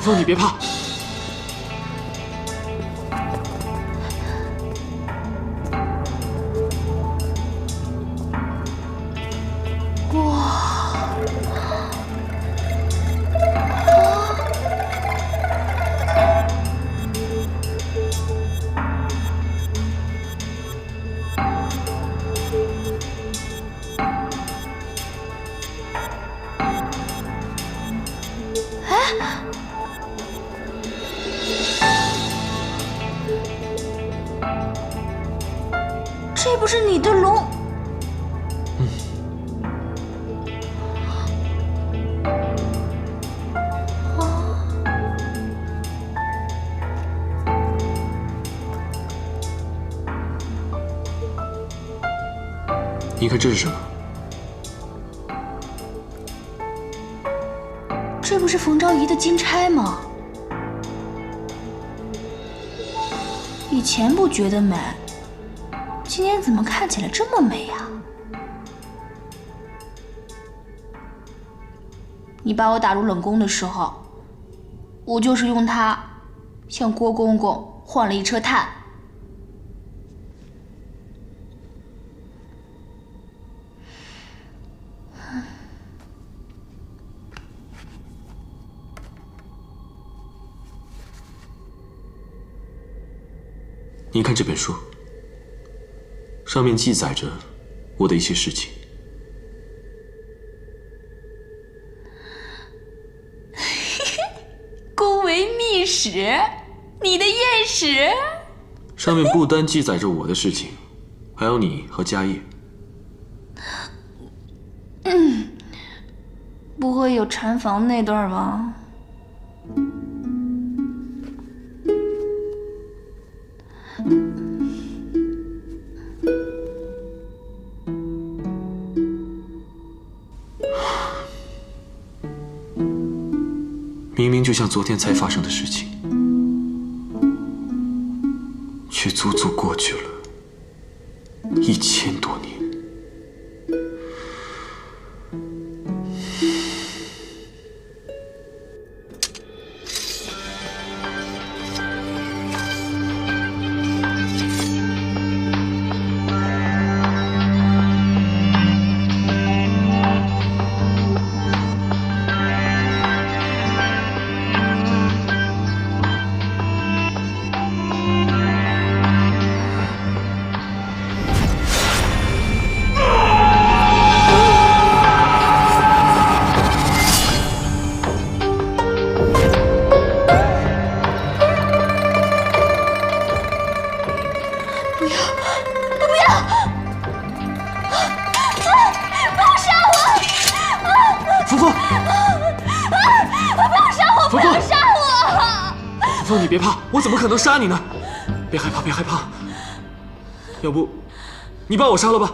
凤，你别怕。这不是你的龙？你看这是什么？这不是冯昭仪的金钗吗？以前不觉得美，今天怎么看起来这么美呀？你把我打入冷宫的时候，我就是用它向郭公公换了一车炭。您看这本书，上面记载着我的一些事情。宫闱秘史，你的艳史。上面不单记载着我的事情，还有你和家业。不会有禅房那段吧？明明就像昨天才发生的事情，却足足过去了1000多年。凤，你别怕，我怎么可能杀你呢？别害怕，别害怕。要不，你把我杀了吧？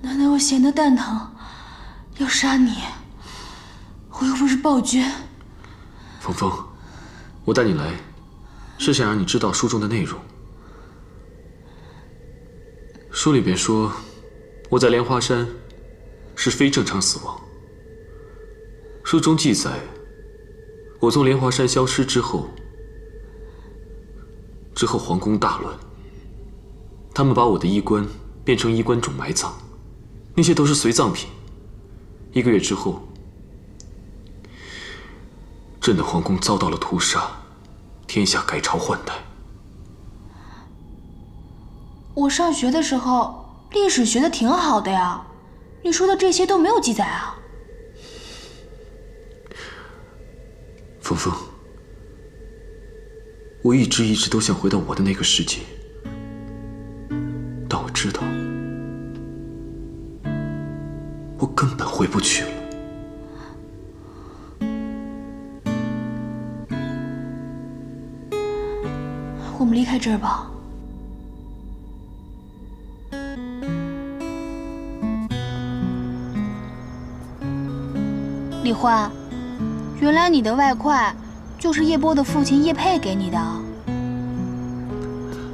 难道我闲得蛋疼要杀你？我又不是暴君。凤凤，我带你来，是想让你知道书中的内容。书里边说，我在莲花山是非正常死亡。书中记载，我从莲花山消失之后，皇宫大乱，他们把我的衣冠变成衣冠冢埋葬，那些都是随葬品。1个月之后，朕的皇宫遭到了屠杀，天下改朝换代。我上学的时候历史学的挺好的呀，你说的这些都没有记载啊。凤凤，我一直都想回到我的那个世界，但我知道，我根本回不去了。我们离开这儿吧。李焕，原来你的外快就是叶波的父亲叶佩给你的。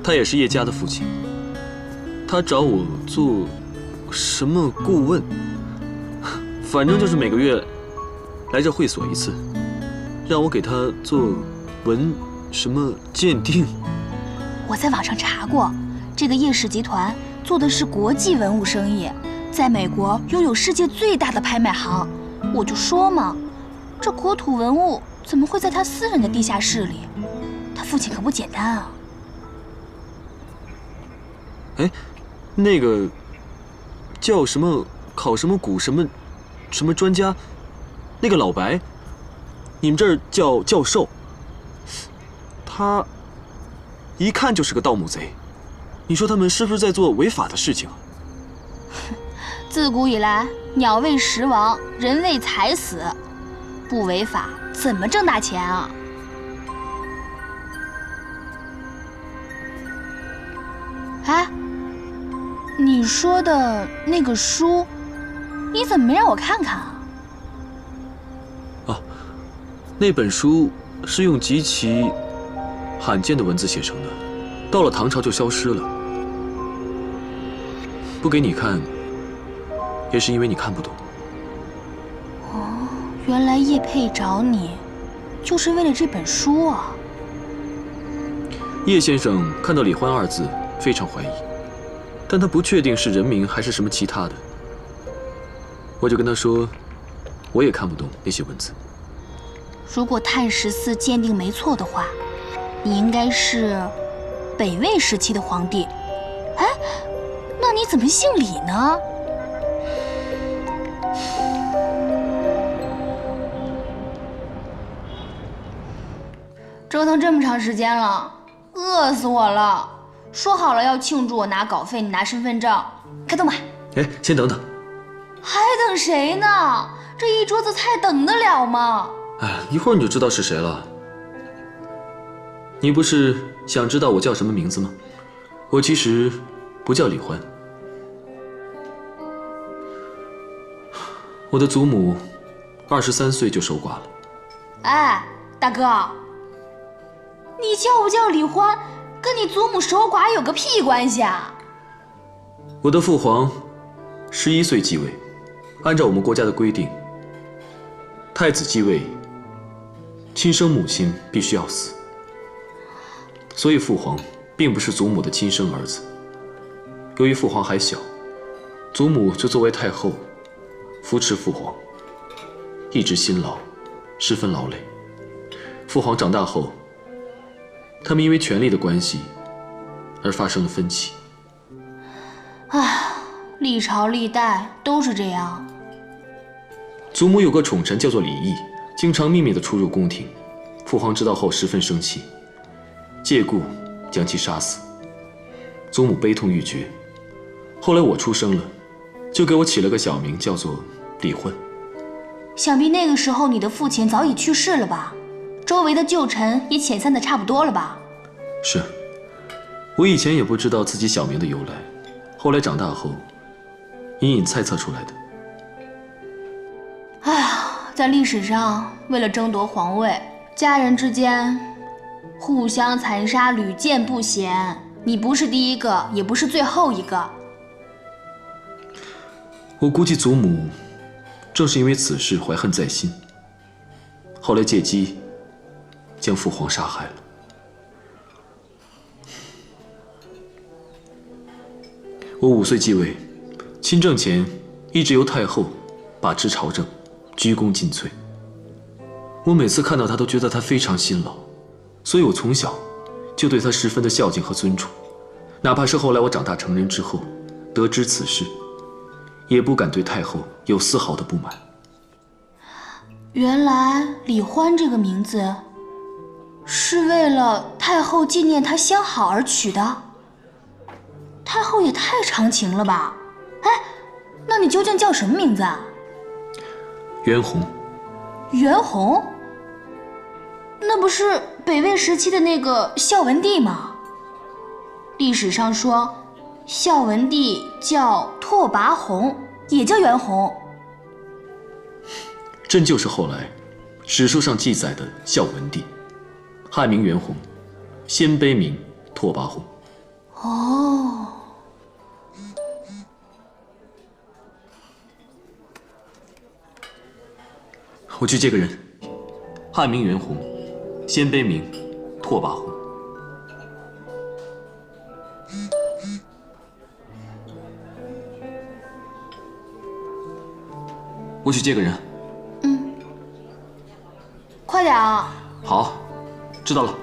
他也是叶家的父亲，他找我做什么顾问，反正就是每个月来这会所一次，让我给他做什么鉴定。我在网上查过，这个叶氏集团做的是国际文物生意，在美国拥有世界最大的拍卖行。我就说嘛，这国土文物怎么会在他私人的地下室里？他父亲可不简单啊。哎，那个叫什么考什么古什么专家，那个老白，你们这儿叫教授，他一看就是个盗墓贼。你说他们是不是在做违法的事情啊？自古以来，鸟为食亡，人为财死，不违法怎么挣大钱啊？哎，你说的那个书，你怎么没让我看看啊？啊，那本书是用极其罕见的文字写成的，到了唐朝就消失了。不给你看，也是因为你看不懂。哦，原来叶佩找你，就是为了这本书啊。叶先生看到李欢二字，非常怀疑，但他不确定是人名还是什么其他的。我就跟他说，我也看不懂那些文字。如果碳14鉴定没错的话，你应该是北魏时期的皇帝。哎，那你怎么姓李呢？折腾这么长时间了，饿死我了。说好了要庆祝我拿稿费，你拿身份证，开动吧。哎，先等等。还等谁呢？这一桌子菜等得了吗？哎，一会儿你就知道是谁了。你不是想知道我叫什么名字吗？我其实不叫李欢。我的祖母23岁就守寡了。哎，大哥，你叫不叫李欢，跟你祖母守寡有个屁关系啊！我的父皇11岁继位，按照我们国家的规定，太子继位，亲生母亲必须要死，所以父皇并不是祖母的亲生儿子。由于父皇还小，祖母就作为太后扶持父皇，一直辛劳，十分劳累。父皇长大后，他们因为权力的关系而发生了分歧。唉，历朝历代都是这样。祖母有个宠臣叫做李毅，经常秘密地出入宫廷。父皇知道后十分生气，借故将其杀死。祖母悲痛欲绝。后来我出生了，就给我起了个小名，叫做李欢。想必那个时候你的父亲早已去世了吧？周围的旧臣也遣散的差不多了吧？是，我以前也不知道自己小名的由来，后来长大后，隐隐猜测出来的。哎呀，在历史上，为了争夺皇位，家人之间互相残杀，屡见不鲜。你不是第一个，也不是最后一个。我估计祖母正是因为此事怀恨在心，后来借机将父皇杀害了。我5岁继位，亲政前一直由太后把持朝政，鞠躬尽瘁。我每次看到她都觉得她非常辛劳，所以我从小就对她十分的孝敬和尊重，哪怕是后来我长大成人之后，得知此事，也不敢对太后有丝毫的不满。原来李欢这个名字是为了太后纪念她相好而取的。太后也太长情了吧？哎，那你究竟叫什么名字啊？袁弘。袁弘？那不是北魏时期的那个孝文帝吗？历史上说孝文帝叫拓跋宏，也叫袁弘。朕就是后来史书上记载的孝文帝，汉名袁弘，鲜卑名拓跋宏。哦，我去接个人，汉名袁弘，鲜卑名拓跋宏。我去接个人。快点啊！好，知道了。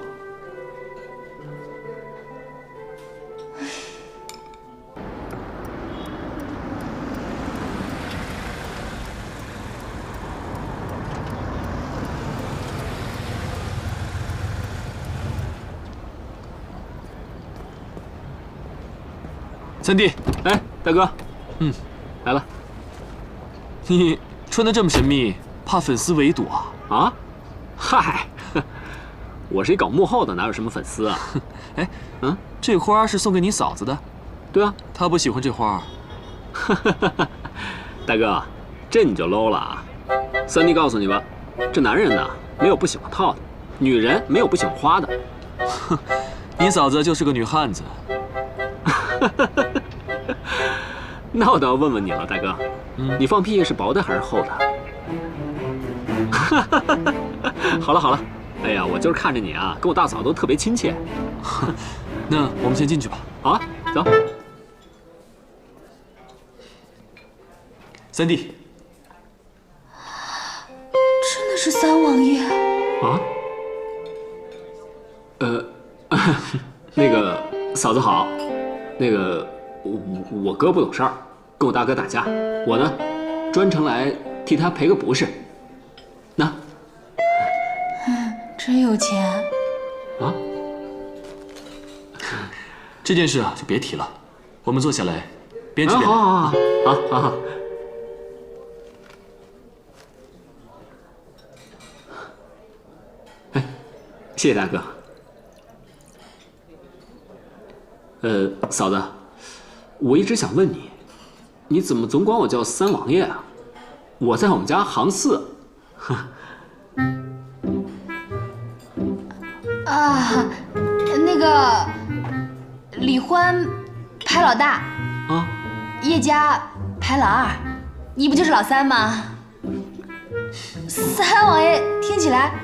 三弟，哎，大哥，来了。你穿得这么神秘，怕粉丝围堵啊？啊？嗨，我是一搞幕后的，哪有什么粉丝啊？哎，这花是送给你嫂子的？对啊，她不喜欢这花。大哥，这你就 low 了啊！三弟告诉你吧，这男人呢，没有不喜欢套的，女人没有不喜欢花的。你嫂子就是个女汉子。那我倒要问问你了，大哥，你放屁是薄的还是厚的？好了好了，哎呀，我就是看着你啊，跟我大嫂都特别亲切。那我们先进去吧。好啊，走。三弟，真的是三王爷？啊？那个嫂子好，那个我哥不懂事儿，跟我大哥打架，我呢专程来替他赔个不是。那，真有钱。啊？这件事啊就别提了，我们坐下来边吃边聊。好。哎，谢谢大哥。嫂子，我一直想问你，你怎么总管我叫三王爷啊？我在我们家行四。啊，那个李欢排老大啊，叶家排老二，你不就是老三吗？三王爷听起来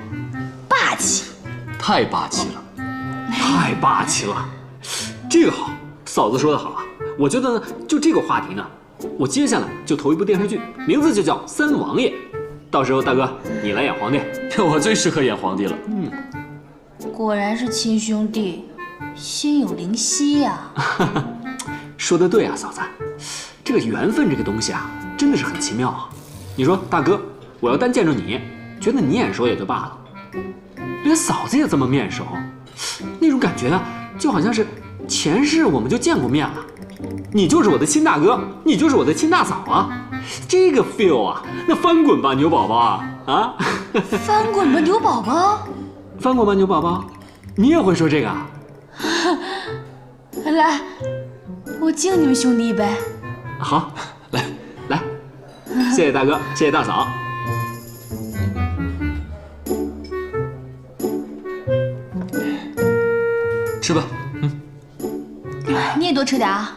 霸气，太霸气了。太霸气了，这个好，嫂子说的好啊。我觉得呢，就这个话题呢，我接下来就投一部电视剧，名字就叫《三王爷》，到时候大哥你来演皇帝，我最适合演皇帝了。果然是亲兄弟，心有灵犀呀。说得对啊，嫂子，这个缘分这个东西啊，真的是很奇妙啊。你说大哥，我要单见着你，觉得你眼熟也就罢了，连嫂子也这么面熟，那种感觉啊，就好像是前世我们就见过面了。你就是我的亲大哥，你就是我的亲大嫂啊，这个 feel 啊，那翻滚吧牛宝宝啊！翻滚吧牛宝宝，翻滚吧牛宝宝，你也会说这个啊？来，我敬你们兄弟一杯。好，来，谢谢大哥，谢谢大嫂。吃吧。你也多吃点啊。